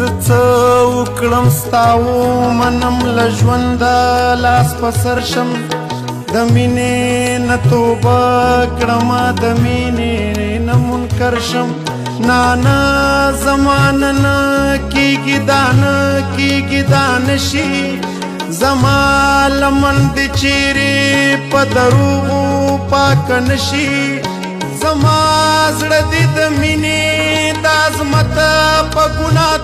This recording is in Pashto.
زڅ وکړم ستاو منم لژوند لاس په سر شم د مینې نه توبه کړم د مینې نه منکر شم نانا زمانه نه کیږي دا نشي زما لمن دې چیرې په دروغو پاک نشي زما زړه دې د مینې د عظمت په ګناه